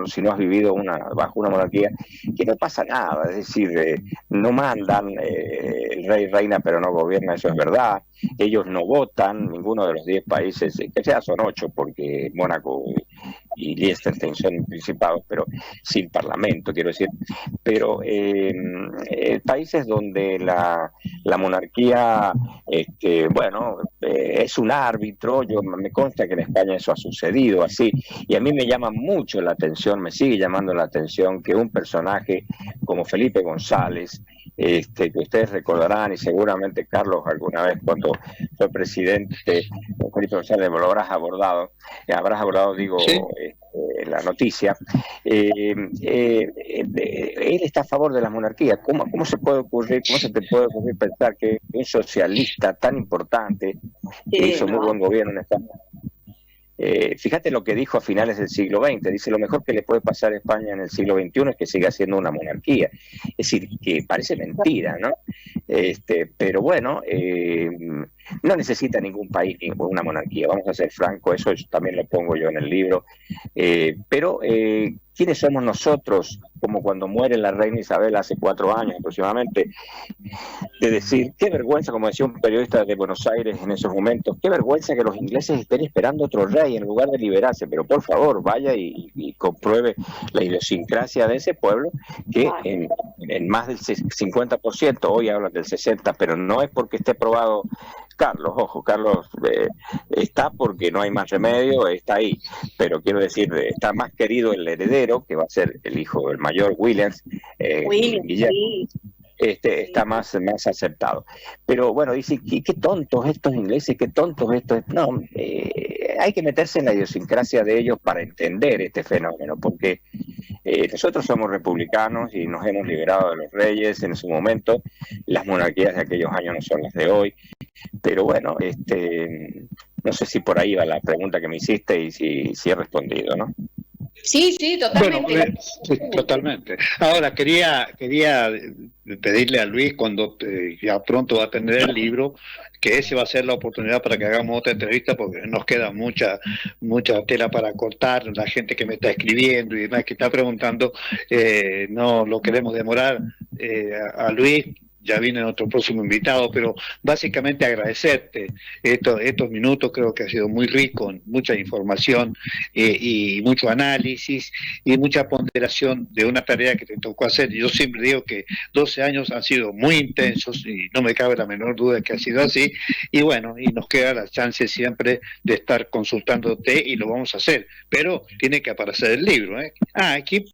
si no has vivido bajo una monarquía, que no pasa nada, es decir, no mandan, el rey reina pero no gobierna, eso es verdad, ellos no votan, ninguno de los 10 países, que sea son 8 porque Mónaco y Liechtenstein son principados, pero sin parlamento, quiero decir, pero países donde la monarquía, es un árbitro, me consta que en España eso ha sucedido así, y a mí me llama mucho la atención, me sigue llamando la atención que un personaje como Felipe González, que ustedes recordarán, y seguramente Carlos alguna vez cuando fue presidente, Felipe González, lo habrás abordado, digo, ¿sí? La noticia, él está a favor de la monarquía. ¿Cómo se te puede ocurrir pensar que un socialista tan importante, que hizo muy buen gobierno en España, fíjate lo que dijo a finales del siglo XX, dice: lo mejor que le puede pasar a España en el siglo XXI es que siga siendo una monarquía? Es decir, que parece mentira, ¿no? Pero bueno, no necesita ningún país una monarquía, vamos a ser francos, eso también lo pongo yo en el libro, pero ¿quiénes somos nosotros, como cuando muere la reina Isabel hace 4 años aproximadamente, de decir, qué vergüenza, como decía un periodista de Buenos Aires en esos momentos, qué vergüenza que los ingleses estén esperando otro rey en lugar de liberarse? Pero por favor, vaya y compruebe la idiosincrasia de ese pueblo, que en más del 50%, hoy hablan del 60%, pero no es porque esté probado Carlos, ojo, Carlos está porque no hay más remedio, está ahí, pero quiero decir, está más querido el heredero, que va a ser el hijo del mayor, Williams, Guillermo, sí. Está más aceptado. Pero bueno, dice, qué tontos estos ingleses, qué tontos estos. No, hay que meterse en la idiosincrasia de ellos para entender este fenómeno, porque nosotros somos republicanos y nos hemos liberado de los reyes en su momento. Las monarquías de aquellos años no son las de hoy, pero bueno, no sé si por ahí va la pregunta que me hiciste y si he respondido, ¿no? Sí, sí, Bueno, totalmente. sí, totalmente. Ahora, quería pedirle a Luis, cuando ya pronto va a tener el libro, que ese va a ser la oportunidad para que hagamos otra entrevista, porque nos queda mucha tela para cortar. La gente que me está escribiendo y demás, que está preguntando, no lo queremos demorar. A Luis ya viene nuestro próximo invitado, pero básicamente agradecerte estos minutos. Creo que ha sido muy rico, mucha información y mucho análisis y mucha ponderación de una tarea que te tocó hacer. Yo siempre digo que 12 años han sido muy intensos y no me cabe la menor duda que ha sido así, y bueno, y nos queda la chance siempre de estar consultándote y lo vamos a hacer, pero tiene que aparecer el libro, ¿eh? ¿Quién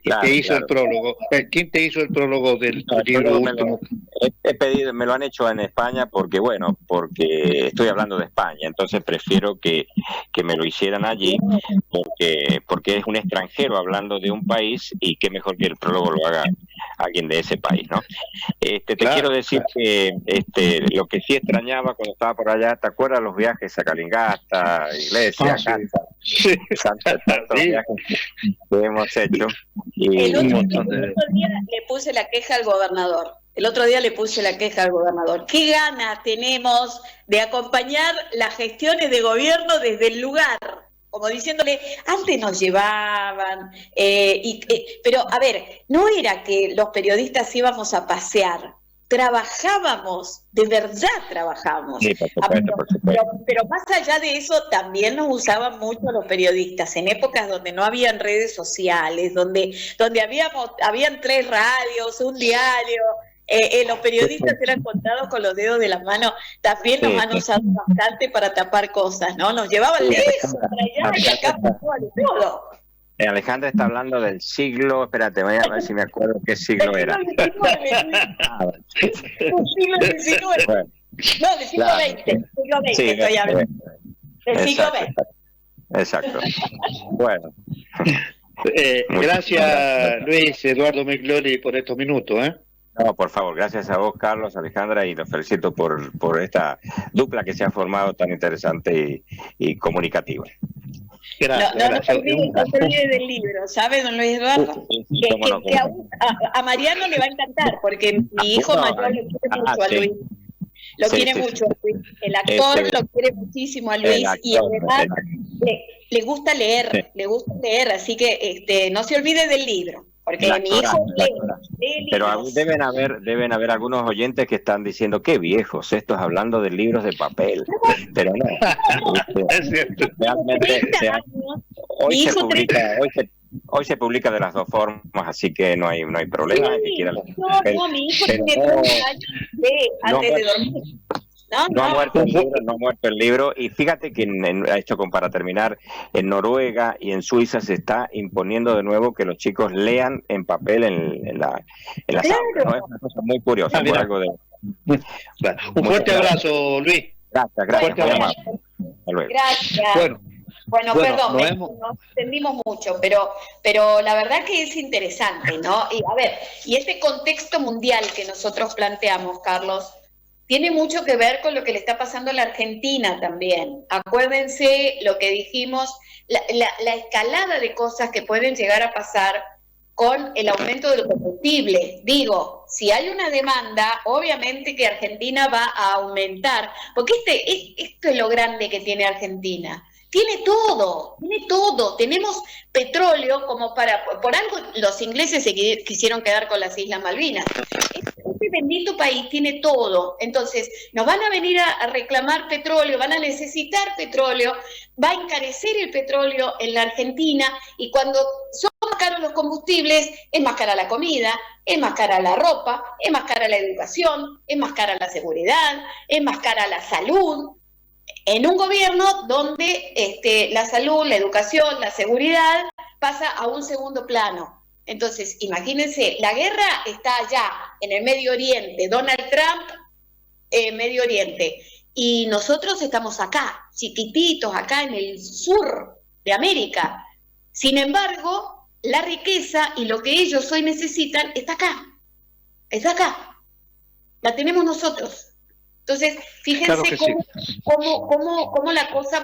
Claro, te hizo claro. el prólogo? ¿Quién te hizo el prólogo del No, el libro prólogo último? he pedido, me lo han hecho en España porque, bueno, porque estoy hablando de España, entonces prefiero que me lo hicieran allí porque es un extranjero hablando de un país y qué mejor que el prólogo lo haga alguien de ese país, ¿no? Te Claro, quiero decir claro. que lo que sí extrañaba cuando estaba por allá, ¿te acuerdas los viajes a Calingasta, Iglesia, Sí. casa? Sí. Tantos Sí. viajes que hemos hecho. El Un otro, montón el de... otro día le puse la queja al gobernador. El otro día le puse la queja al gobernador. ¿Qué ganas tenemos de acompañar las gestiones de gobierno desde el lugar? Como diciéndole, antes nos llevaban, pero a ver, no era que los periodistas íbamos a pasear, trabajábamos, de verdad trabajábamos. Sí, por supuesto, por supuesto. Pero más allá de eso, también nos usaban mucho los periodistas, en épocas donde no habían redes sociales, donde habían 3 radios, un diario. Los periodistas eran contados con los dedos de las manos. También nos han usado bastante para tapar cosas, ¿no? Nos llevaban lejos, para allá, y acá pasó de todo. Alejandra está hablando del siglo, espérate, voy a ver si me acuerdo qué siglo era. Del siglo XIX. Bueno, No, del siglo claro, XX. Siglo XX sí, estoy hablando. Del siglo exacto, XX. exacto. Bueno. Gracias, Luis Eduardo Miglioli, por estos minutos, ¿eh? No, por favor, gracias a vos, Carlos, Alejandra, y los felicito por esta dupla que se ha formado tan interesante y comunicativa. Gracias, No se olvide del libro, ¿sabe, don Luis Eduardo? Que a Mariano le va a encantar, porque mi hijo mayor lo quiere mucho a Luis. Lo quiere mucho a Luis. El actor lo quiere muchísimo a Luis y además le gusta leer, así que no se olvide del libro. Porque mi hijo lee pero libros. deben haber algunos oyentes que están diciendo qué viejos estos hablando de libros de papel, pero no. Es cierto. Realmente hoy se publica de las dos formas, así que no hay problema. Sí, que mi hijo tiene 30 años antes de dormir. No ha muerto el libro, y fíjate que esto para terminar, en Noruega y en Suiza se está imponiendo de nuevo que los chicos lean en papel en las aulas, ¿no? Es una cosa muy curiosa. Un fuerte abrazo, Luis. Gracias. Gracias. Bueno, perdón, nos extendimos mucho, pero la verdad que es interesante, ¿no? Y a ver, y este contexto mundial que nosotros planteamos, Carlos, tiene mucho que ver con lo que le está pasando a la Argentina también. Acuérdense lo que dijimos, la escalada de cosas que pueden llegar a pasar con el aumento de los combustibles. Digo, si hay una demanda, obviamente que Argentina va a aumentar, porque esto es lo grande que tiene Argentina. Tiene todo. Tenemos petróleo como por algo los ingleses se quisieron quedar con las Islas Malvinas. Este bendito país tiene todo. Entonces, nos van a venir a reclamar petróleo, van a necesitar petróleo, va a encarecer el petróleo en la Argentina, y cuando son más caros los combustibles, es más cara la comida, es más cara la ropa, es más cara la educación, es más cara la seguridad, es más cara la salud. En un gobierno donde la salud, la educación, la seguridad pasa a un segundo plano. Entonces, imagínense, la guerra está allá, en el Medio Oriente, Donald Trump, Medio Oriente, y nosotros estamos acá, chiquititos, acá en el sur de América. Sin embargo, la riqueza y lo que ellos hoy necesitan está acá, la tenemos nosotros. Entonces, fíjense cómo la cosa